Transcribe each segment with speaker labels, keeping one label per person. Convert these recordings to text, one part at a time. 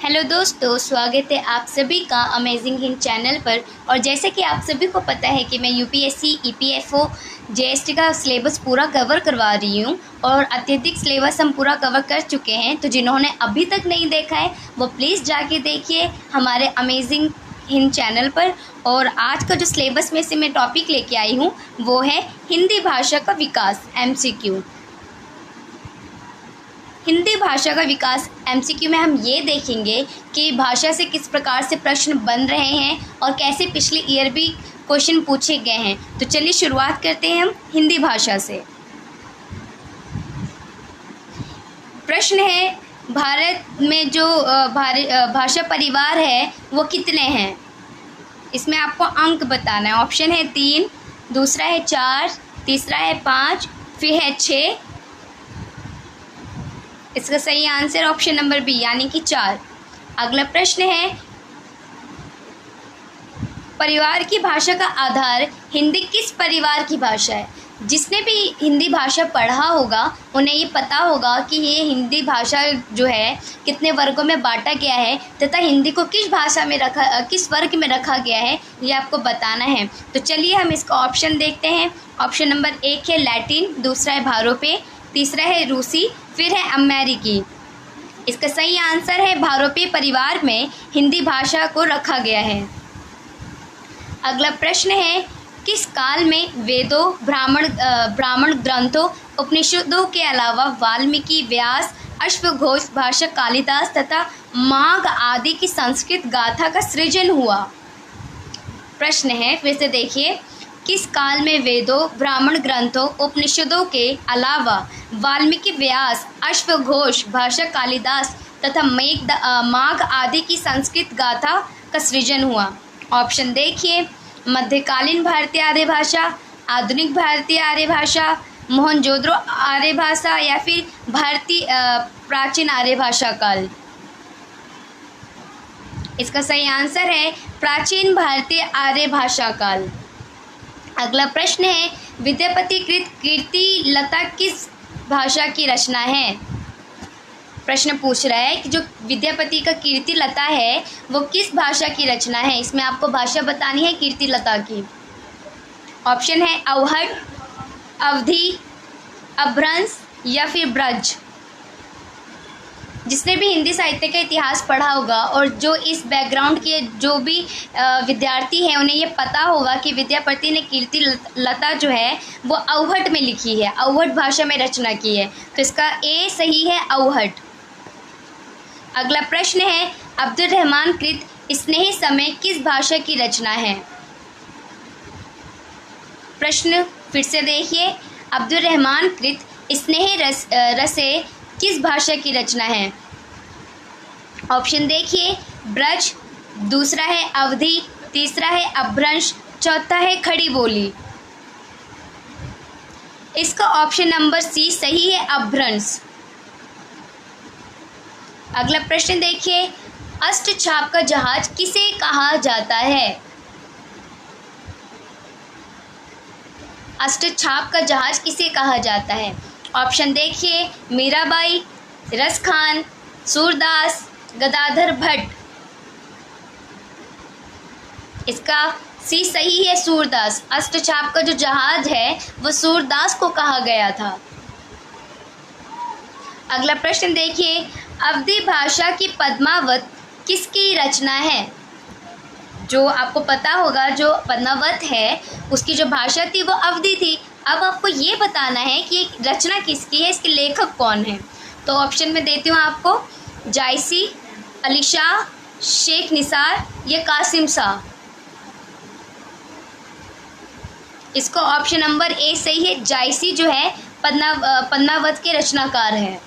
Speaker 1: Hello दोस्तों, स्वागत है आप सभी का अमेजिंग हिंद चैनल पर। और जैसे कि आप सभी को पता है कि मैं यूपीएससी, ईपीएफओ, जीएसटी का सिलेबस पूरा कवर करवा रही हूँ और अत्यधिक सिलेबस हम पूरा कवर कर चुके हैं। तो जिन्होंने अभी तक नहीं देखा है वो प्लीज़ जाके देखिए हमारे अमेजिंग हिंद चैनल पर। और आज का जो सिलेबस में से मैं टॉपिक लेके आई हूँ वो है हिंदी भाषा का विकास, एमसीक्यू। हिंदी भाषा का विकास एमसीक्यू में हम ये देखेंगे कि भाषा से किस प्रकार से प्रश्न बन रहे हैं और कैसे पिछले ईयर भी क्वेश्चन पूछे गए हैं। तो चलिए शुरुआत करते हैं हम हिंदी भाषा से। प्रश्न है, भारत में जो भाषा परिवार है वो कितने हैं? इसमें आपको अंक बताना है। ऑप्शन है 3, दूसरा है 4, तीसरा है 5, फिर है 6। इसका सही आंसर ऑप्शन नंबर बी यानी कि 4। अगला प्रश्न है, परिवार की भाषा का आधार हिंदी किस परिवार की भाषा है? जिसने भी हिंदी भाषा पढ़ा होगा उन्हें ये पता होगा कि ये हिंदी भाषा जो है कितने वर्गों में बांटा गया है तथा हिंदी को किस भाषा में किस वर्ग में रखा गया है, ये आपको बताना है। तो चलिए हम इसका ऑप्शन देखते हैं। ऑप्शन नंबर 1 है लैटिन, दूसरा है भारोपे, तीसरा है रूसी, फिर है अमेरिकी। इसका सही आंसर है भारोपीय परिवार में हिंदी भाषा को रखा गया है। अगला प्रश्न है, किस काल में वेदों, ब्राह्मण ग्रंथों, उपनिषदों के अलावा वाल्मीकि, व्यास, अश्वघोष, भाषा कालिदास तथा माघ आदि की संस्कृत गाथा का सृजन हुआ? प्रश्न है, फिर से देखिए, किस काल में वेदों, ब्राह्मण ग्रंथों, उपनिषदों के अलावा वाल्मीकि, व्यास, अश्वघोष, भाषा कालिदास तथा माघ आदि की संस्कृत गाथा का सृजन हुआ? ऑप्शन देखिए, मध्यकालीन भारतीय आर्य भाषा, आधुनिक भारतीय आर्य भाषा, मोहनजोदड़ो आर्य भाषा या फिर भारतीय प्राचीन आर्य भाषा काल। इसका सही आंसर है प्राचीन भारतीय आर्य भाषा काल। अगला प्रश्न है, विद्यापति कृत कीर्ति लता किस भाषा की रचना है? प्रश्न पूछ रहा है कि जो विद्यापति का कीर्ति लता है वो किस भाषा की रचना है। इसमें आपको भाषा बतानी है कीर्ति लता की। ऑप्शन है अवहट, अवधी, अपभ्रंश या फिर ब्रज। जिसने भी हिंदी साहित्य का इतिहास पढ़ा होगा और जो इस बैकग्राउंड के जो भी विद्यार्थी हैं उन्हें ये पता होगा कि विद्यापति ने कीर्ति लता जो है वो अवहट में लिखी है, अवहट भाषा में रचना की है। तो इसका ए सही है, अवहट। अगला प्रश्न है, अब्दुल रहमान कृत स्नेह समय किस भाषा की रचना है? प्रश्न फिर से देखिए, अब्दुल रहमान कृत स्नेह रसे किस भाषा की रचना है? ऑप्शन देखिए, ब्रज, दूसरा है अवधी, तीसरा है अपभ्रंश, चौथा है खड़ी बोली। इसका ऑप्शन नंबर सी सही है, अपभ्रंश। अगला प्रश्न देखिए, अष्टचाप का जहाज किसे कहा जाता है? अष्टचाप का जहाज किसे कहा जाता है? ऑप्शन देखिए, मीराबाई, रसखान, सूरदास, गदाधर भट्ट। इसका सी सही है, सूरदास। अष्टचाप का जो जहाज है वो सूरदास को कहा गया था। अगला प्रश्न देखिए, अवधी भाषा की पद्मावत किसकी रचना है? जो आपको पता होगा जो पद्मावत है उसकी जो भाषा थी वो अवधी थी। अब आपको ये बताना है कि ये रचना किसकी है, इसके लेखक कौन है। तो ऑप्शन में देती हूँ आपको, जायसी, अली शाह, शेख निसार या कासिम शाह। इसको ऑप्शन नंबर ए सही है, जायसी जो है पद्मावत के रचनाकार है।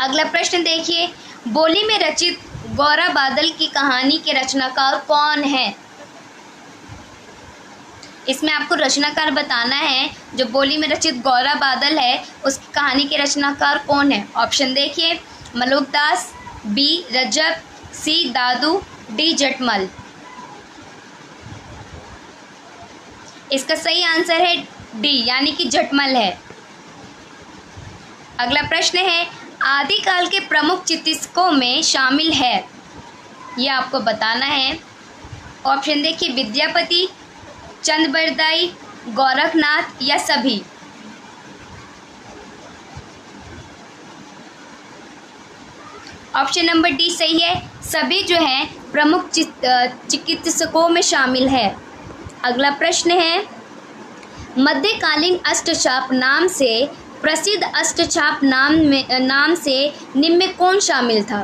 Speaker 1: अगला प्रश्न देखिए, बोली में रचित गौरा बादल की कहानी के रचनाकार कौन है? इसमें आपको रचनाकार बताना है। जो बोली में रचित गौरा बादल है उसकी कहानी के रचनाकार कौन है? ऑप्शन देखिए, मलुकदास, बी रजक, सी दादू, डी जटमल। इसका सही आंसर है डी यानी कि जटमल है। अगला प्रश्न है, आदिकाल के प्रमुख चिकित्सकों में शामिल है? ये आपको बताना है। ऑप्शन देखिए, विद्यापति, चंद्रबरदाई, गोरखनाथ या सभी। ऑप्शन नंबर डी सही है, सभी जो है प्रमुख चिकित्सकों में शामिल है। अगला प्रश्न है, मध्यकालीन अष्टचाप नाम से प्रसिद्ध अष्टचाप नाम से निम्न में कौन शामिल था?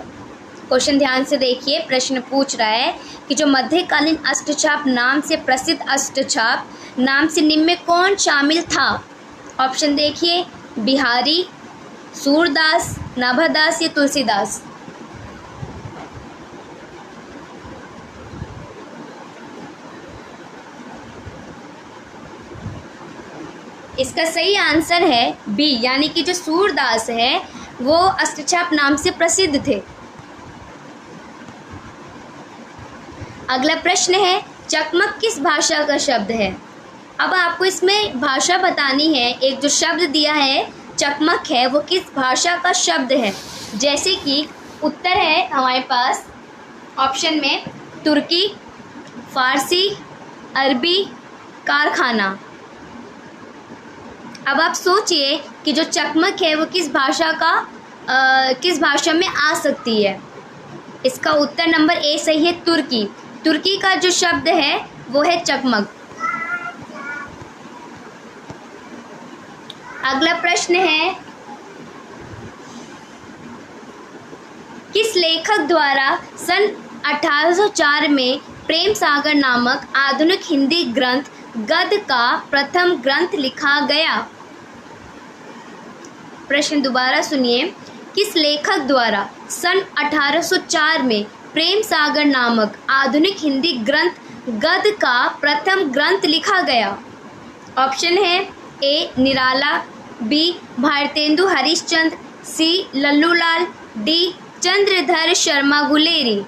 Speaker 1: क्वेश्चन ध्यान से देखिए, प्रश्न पूछ रहा है कि जो मध्यकालीन अष्टचाप नाम से प्रसिद्ध अष्टचाप नाम से निम्न में कौन शामिल था? ऑप्शन देखिए, बिहारी, सूरदास, नाभादास या तुलसीदास। इसका सही आंसर है बी, यानी कि जो सूरदास है वो अष्टचाप नाम से प्रसिद्ध थे। अगला प्रश्न है, चकमक किस भाषा का शब्द है? अब आपको इसमें भाषा बतानी है। एक जो शब्द दिया है चकमक है वो किस भाषा का शब्द है? जैसे कि उत्तर है हमारे पास ऑप्शन में तुर्की, फारसी, अरबी, कारखाना। अब आप सोचिए कि जो चकमक है वो किस भाषा में आ सकती है? इसका उत्तर नंबर ए सही है, तुर्की। तुर्की का जो शब्द है वो है चकमक। अगला प्रश्न है, किस लेखक द्वारा सन 1804 में प्रेम सागर नामक आधुनिक हिंदी ग्रंथ गद्य का प्रथम ग्रंथ लिखा गया? प्रश्न दोबारा सुनिए, किस लेखक द्वारा सन 1804 में प्रेम सागर नामक आधुनिक हिंदी ग्रंथ गद्य का प्रथम ग्रंथ लिखा गया? ऑप्शन है ए निराला, बी भारतेंदु हरिश्चंद्र, सी लल्लूलाल, डी चंद्रधर शर्मा गुलेरी।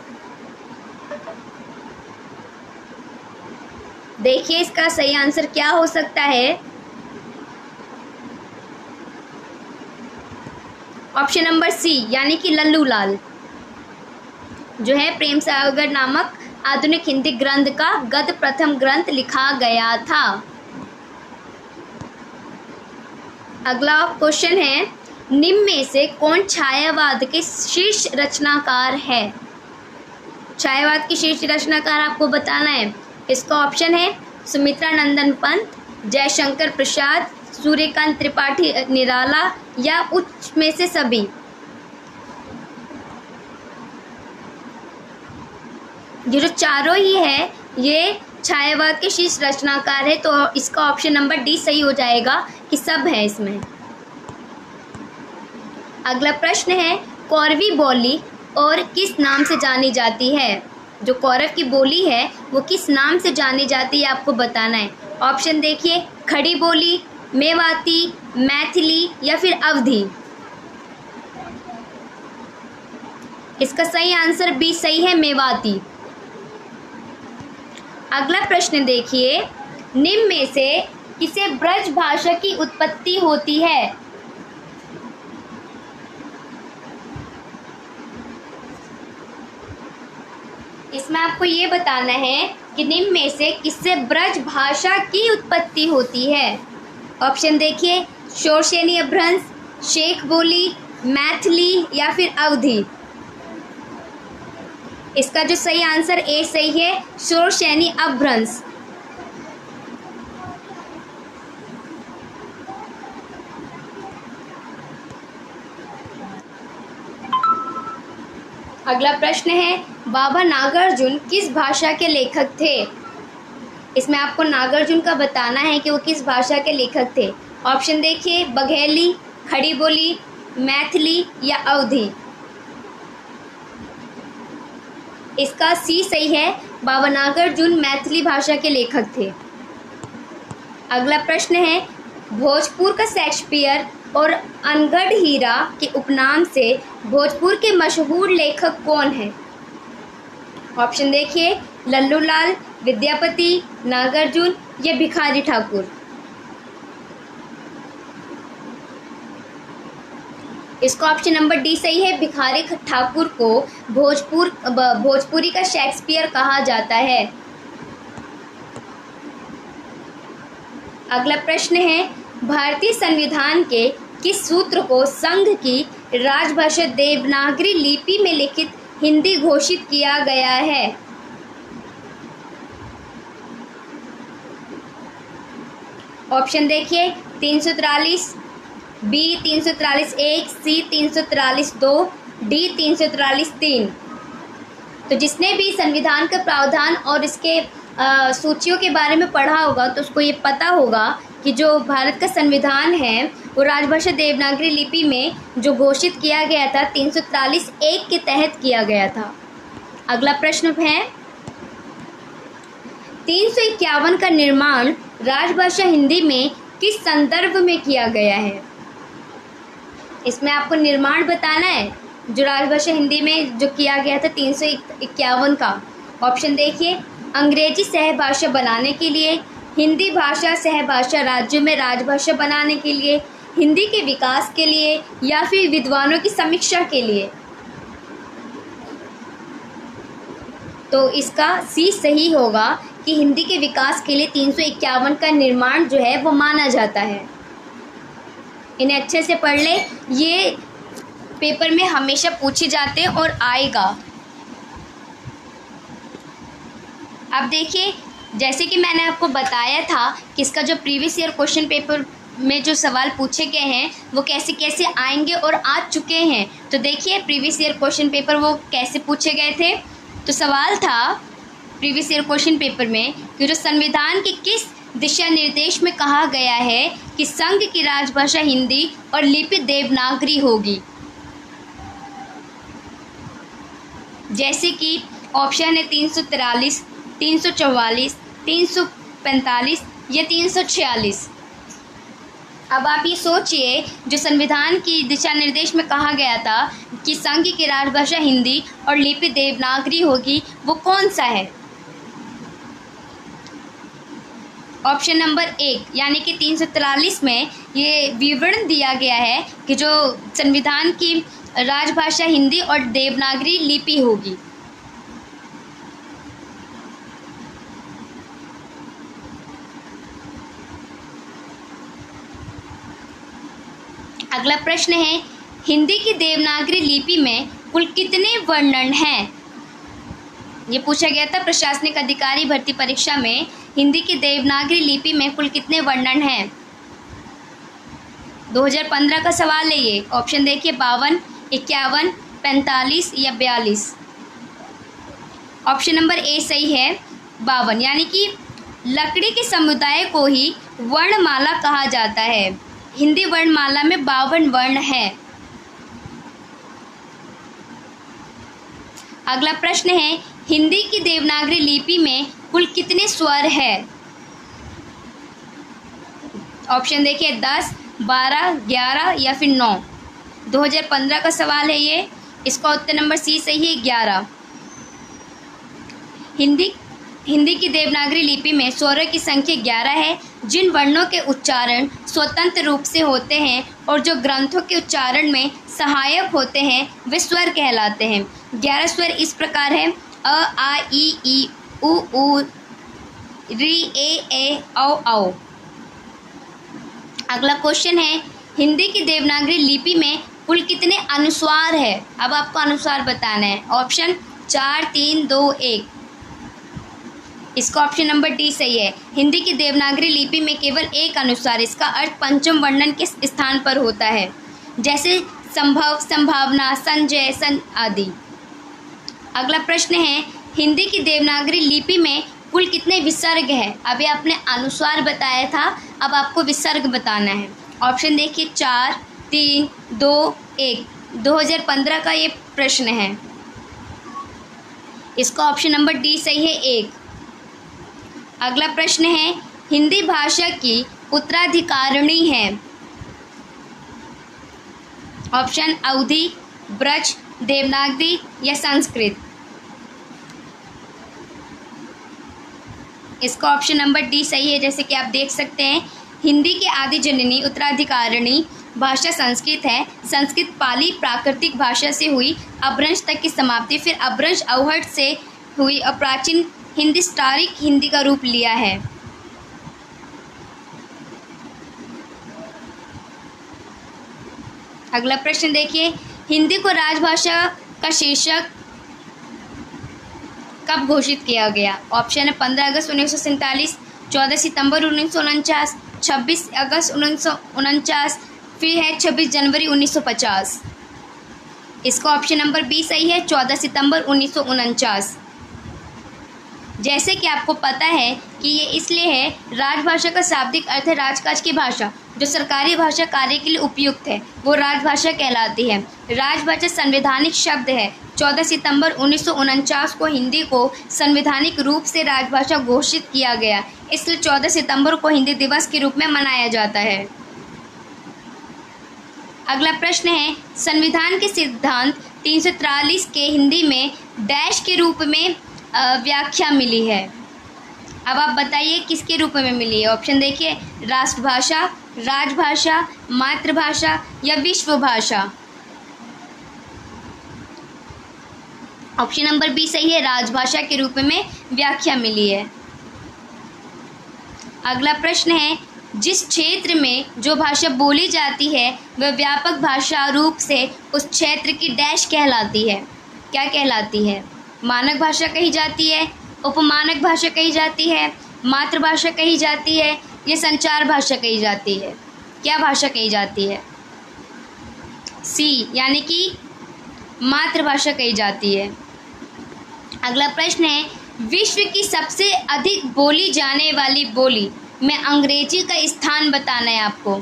Speaker 1: देखिए इसका सही आंसर क्या हो सकता है? ऑप्शन नंबर सी, यानी कि लल्लूलाल जो है प्रेम सागर नामक आधुनिक हिंदी ग्रंथ का गद्य प्रथम ग्रंथ लिखा गया था। अगला क्वेश्चन है, निम्न में से कौन छायावाद के शीर्ष रचनाकार है? छायावाद के शीर्ष रचनाकार आपको बताना है। इसका ऑप्शन है सुमित्रा नंदन पंत, जयशंकर प्रसाद, सूर्यकांत त्रिपाठी निराला या उच्च में से सभी। ये जो चारों ही है ये छायावाद के शीर्ष रचनाकार है, तो इसका ऑप्शन नंबर डी सही हो जाएगा कि सब है इसमें। अगला प्रश्न है, कौरवी बोली और किस नाम से जानी जाती है? जो कौरव की बोली है वो किस नाम से जानी जाती है आपको बताना है। ऑप्शन देखिए, खड़ी बोली, मेवाती, मैथिली या फिर अवधी। इसका सही आंसर बी सही है, मेवाती। अगला प्रश्न देखिए, निम्न में से किसे ब्रज भाषा की उत्पत्ति होती है? इसमें आपको ये बताना है कि निम्न में से किससे ब्रज भाषा की उत्पत्ति होती है। ऑप्शन देखिए, शोरसेनी अपभ्रंश, शेख बोली, मैथिली या फिर अवधी। इसका जो सही आंसर ए सही है, शोरसेनी अपभ्रंश। अगला प्रश्न है, बाबा नागार्जुन किस भाषा के लेखक थे? इसमें आपको नागार्जुन का बताना है कि वो किस भाषा के लेखक थे। ऑप्शन देखिए, बघेली, खड़ी बोली, मैथिली या अवधी। इसका सी सही है, बाबा नागार्जुन मैथिली भाषा के लेखक थे। अगला प्रश्न है, भोजपुर का शेक्सपियर और अनगढ़ हीरा के उपनाम से भोजपुर के मशहूर लेखक कौन हैं? ऑप्शन देखिए, लल्लूलाल, विद्यापति, नागार्जुन या भिखारी ठाकुर। इसका ऑप्शन नंबर डी सही है। भिखारी ठाकुर को भोजपुरी का शेक्सपियर कहा जाता है। अगला प्रश्न है, भारतीय संविधान के किस सूत्र को संघ की राजभाषा देवनागरी लिपि में लिखित हिंदी घोषित किया गया है? ऑप्शन देखिए, 343, बी 343(1), सी 343(2), डी 343(3). तो जिसने भी संविधान का प्रावधान और इसके सूचियों के बारे में पढ़ा होगा तो उसको ये पता होगा कि जो भारत का संविधान है वो राजभाषा देवनागरी लिपि में जो घोषित किया गया था 343(1) के तहत किया गया था। अगला प्रश्न है, 351 का निर्माण राजभाषा हिंदी में किस संदर्भ में किया गया है? इसमें आपको निर्माण बताना है जो राजभाषा हिंदी में जो किया गया था 351 का। ऑप्शन देखिए, अंग्रेजी सहभाषा बनाने के लिए, हिंदी भाषा सहभाषा राज्यों में राजभाषा बनाने के लिए, हिंदी के विकास के लिए, या फिर विद्वानों की समीक्षा के लिए। तो इसका सी सही होगा कि हिंदी के विकास के लिए 351 का निर्माण जो है वो माना जाता है। इन्हें अच्छे से पढ़ ले, ये पेपर में हमेशा पूछे जाते हैं और आएगा। अब देखिए, जैसे कि मैंने आपको बताया था कि इसका जो प्रीवियस ईयर क्वेश्चन पेपर में जो सवाल पूछे गए हैं वो कैसे कैसे आएंगे और आ चुके हैं। तो देखिए प्रीवियस ईयर क्वेश्चन पेपर वो कैसे पूछे गए थे। तो सवाल था प्रीवियस ईयर क्वेश्चन पेपर में कि जो संविधान के किस दिशा निर्देश में कहा गया है कि संघ की राजभाषा हिंदी और लिपि देवनागरी होगी। जैसे कि ऑप्शन है 343, 344, 345 या 346। अब आप ये सोचिए, जो संविधान की दिशा निर्देश में कहा गया था कि संघ की राजभाषा हिंदी और लिपि देवनागरी होगी, वो कौन सा है? ऑप्शन नंबर 1 यानी कि 343 में ये विवरण दिया गया है कि जो संविधान की राजभाषा हिंदी और देवनागरी लिपि होगी। अगला प्रश्न है, हिंदी की देवनागरी लिपि में कुल कितने वर्णन हैं? ये पूछा गया था प्रशासनिक अधिकारी भर्ती परीक्षा में, हिंदी की देवनागरी लिपि में कुल कितने वर्णन हैं? 2015 का सवाल है ये। ऑप्शन देखिए, 52, 51, 45 या 42। ऑप्शन नंबर ए सही है, 52, यानी कि लकड़ी के समुदाय को ही वर्णमाला कहा जाता है। हिंदी वर्णमाला में 52 वर्ण है। अगला प्रश्न है, हिंदी की देवनागरी लिपि में कुल कितने स्वर है? ऑप्शन देखिए, 10, 12, 11 या फिर 9। 2015 का सवाल है ये। इसका उत्तर नंबर सी सही है, 11। हिंदी की देवनागरी लिपि में स्वरों की संख्या 11 है। जिन वर्णों के उच्चारण स्वतंत्र रूप से होते हैं और जो ग्रंथों के उच्चारण में सहायक होते हैं वे स्वर कहलाते हैं। 11 स्वर इस प्रकार है: अ, आ, ई, उ, री, ए, औ, औ। अगला क्वेश्चन है, हिंदी की देवनागरी लिपि में कुल कितने अनुस्वार है? अब आपको अनुस्वार बताना है। ऑप्शन 4, 3, 2, 1। इसका ऑप्शन नंबर डी सही है। हिंदी की देवनागरी लिपि में केवल एक अनुस्वार, इसका अर्थ पंचम वर्णन के स्थान पर होता है, जैसे संभव, संभावना, संजय, सन आदि। अगला प्रश्न है, हिंदी की देवनागरी लिपि में कुल कितने विसर्ग हैं? अभी आपने अनुस्वार बताया था, अब आपको विसर्ग बताना है। ऑप्शन देखिए, 4, 3, 2, 1। 2015 का ये प्रश्न है। इसका ऑप्शन नंबर डी सही है, 1। अगला प्रश्न है, हिंदी भाषा की उत्तराधिकारिणी है। ऑप्शन अवधी, ब्रज, देवनागरी या संस्कृत। इसका ऑप्शन नंबर डी सही है। जैसे कि आप देख सकते हैं, हिंदी की आदि जननी, उत्तराधिकारिणी भाषा संस्कृत है। संस्कृत पाली प्राकृतिक भाषा से हुई अपभ्रंश तक की समाप्ति, फिर अपभ्रंश अवहट से हुई और प्राचीन हिंदुस्तानी हिंदी का रूप लिया है। अगला प्रश्न देखिए, हिंदी को राजभाषा का शीर्षक कब घोषित किया गया? ऑप्शन है 15 अगस्त 1947, 14 सितंबर 1949, 26 अगस्त 1949, फिर है 26 जनवरी 1950। इसका ऑप्शन नंबर बी सही है, 14 सितंबर 1949। जैसे कि आपको पता है कि ये इसलिए है, राजभाषा का शाब्दिक अर्थ है राजकाज की भाषा, जो सरकारी भाषा कार्य के लिए उपयुक्त है, वो राजभाषा कहलाती है। राजभाषा संवैधानिक शब्द है। 14 सितंबर 1949 को हिंदी को संवैधानिक रूप से राजभाषा घोषित किया गया, इसलिए 14 सितंबर को हिंदी दिवस के रूप में मनाया जाता है। अगला प्रश्न है, संविधान के सिद्धांत 343 के हिंदी में डैश के रूप में व्याख्या मिली है। अब आप बताइए किसके रूप में मिली है? ऑप्शन देखिए, राष्ट्रभाषा, राजभाषा, मातृभाषा या विश्व भाषा। ऑप्शन नंबर बी सही है, राजभाषा के रूप में व्याख्या मिली है। अगला प्रश्न है, जिस क्षेत्र में जो भाषा बोली जाती है वह व्यापक भाषा रूप से उस क्षेत्र की डैश कहलाती है। क्या कहलाती है? मानक भाषा कही जाती है, उपमानक भाषा कही जाती है, मातृभाषा कही जाती है, ये संचार भाषा कही जाती है। क्या भाषा कही जाती है? सी, यानी कि मातृभाषा कही जाती है। अगला प्रश्न है, विश्व की सबसे अधिक बोली जाने वाली बोली में अंग्रेजी का स्थान बताना है आपको।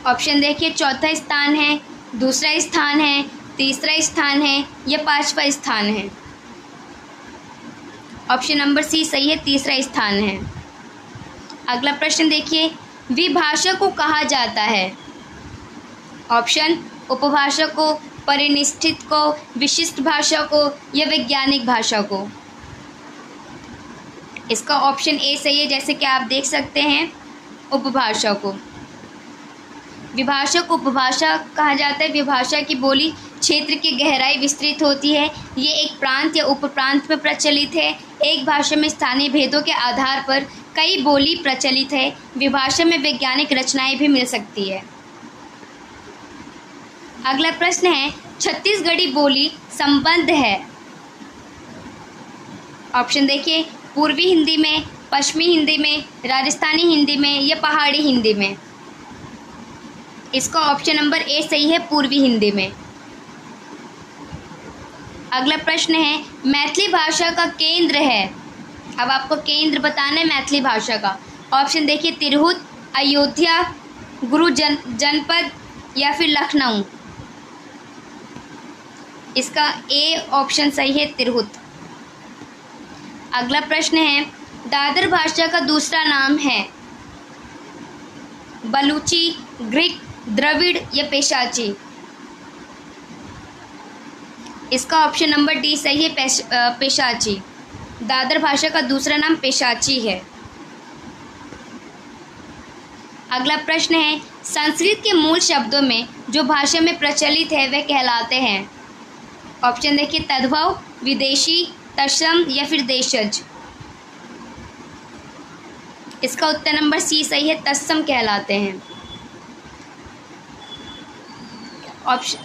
Speaker 1: ऑप्शन देखिए, चौथा स्थान है, दूसरा स्थान है, तीसरा स्थान है या पांचवा स्थान है। ऑप्शन नंबर सी सही है, तीसरा स्थान है। अगला प्रश्न देखिए, विभाषा को कहा जाता है। ऑप्शन उपभाषा को, परिनिष्ठित को, विशिष्ट भाषा को या वैज्ञानिक भाषा को। इसका ऑप्शन ए सही है, जैसे कि आप देख सकते हैं, उपभाषा को। विभाषा को उपभाषा कहा जाता है। विभाषा की बोली क्षेत्र की गहराई विस्तृत होती है। ये एक प्रांत या उपप्रांत में प्रचलित है। एक भाषा में स्थानीय भेदों के आधार पर कई बोली प्रचलित है। विभाषा में वैज्ञानिक रचनाएं भी मिल सकती है। अगला प्रश्न है, छत्तीसगढ़ी बोली संबद्ध है। ऑप्शन देखिए, पूर्वी हिंदी में, पश्चिमी हिंदी में, राजस्थानी हिंदी में या पहाड़ी हिंदी में। इसका ऑप्शन नंबर ए सही है, पूर्वी हिंदी में। अगला प्रश्न है, मैथिली भाषा का केंद्र है। अब आपको केंद्र बताना है मैथिली भाषा का। ऑप्शन देखिए, तिरहुत, अयोध्या, गुरु जनपद या फिर लखनऊ। इसका ए ऑप्शन सही है, तिरहुत। अगला प्रश्न है, दादर भाषा का दूसरा नाम है। बलूची, ग्रीक, द्रविड़ या पेशाची। इसका ऑप्शन नंबर डी सही है, पेशाची। दादर भाषा का दूसरा नाम पेशाची है। अगला प्रश्न है, संस्कृत के मूल शब्दों में जो भाषा में प्रचलित है वे कहलाते हैं। ऑप्शन देखिए, तद्भव, विदेशी, तत्सम या फिर देशज। इसका उत्तर नंबर सी सही है, तत्सम कहलाते हैं। ऑप्शन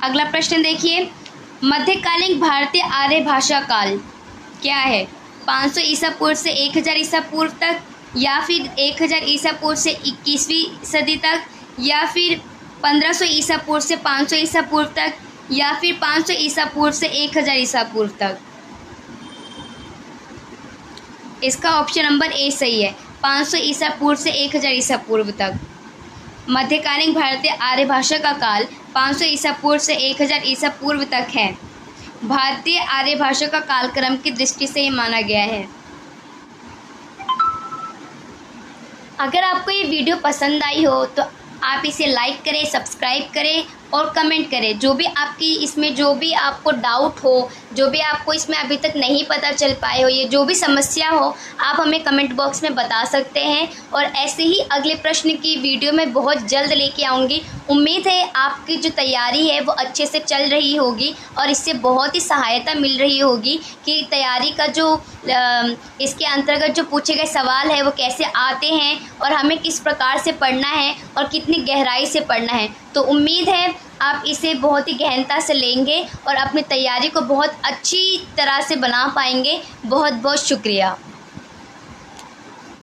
Speaker 1: अगला प्रश्न देखिए, मध्यकालीन भारतीय आर्य भाषा काल क्या है? 500 ईसा पूर्व से 1000 ईसा पूर्व तक, या फिर 1000 ईसा पूर्व से 21वीं सदी तक, या फिर 1500 ईसा पूर्व से 500 ईसा पूर्व तक, या फिर 500 ईसा पूर्व से 1000 ईसा पूर्व तक। इसका ऑप्शन नंबर ए सही है, 500 ईसा पूर्व से 1000 ईसा पूर्व तक। मध्यकालीन भारतीय आर्य भाषा का काल 500 ईसा पूर्व से 1000 ईसा पूर्व तक है। भारतीय आर्य भाषा का कालक्रम की दृष्टि से ये माना गया है। अगर आपको ये वीडियो पसंद आई हो तो आप इसे लाइक करें, सब्सक्राइब करें और कमेंट करें। जो भी आपकी इसमें जो भी आपको डाउट हो, जो भी आपको इसमें अभी तक नहीं पता चल पाए हो, ये जो भी समस्या हो, आप हमें कमेंट बॉक्स में बता सकते हैं। और ऐसे ही अगले प्रश्न की वीडियो मैं बहुत जल्द लेके आऊँगी। उम्मीद है आपकी जो तैयारी है वो अच्छे से चल रही होगी और इससे बहुत ही सहायता मिल रही होगी कि तैयारी का जो इसके अंतर्गत जो पूछे गए सवाल है वो कैसे आते हैं और हमें किस प्रकार से पढ़ना है और कितनी गहराई से पढ़ना है। तो उम्मीद है आप इसे बहुत ही गहनता से लेंगे और अपनी तैयारी को बहुत अच्छी तरह से बना पाएंगे। बहुत बहुत शुक्रिया।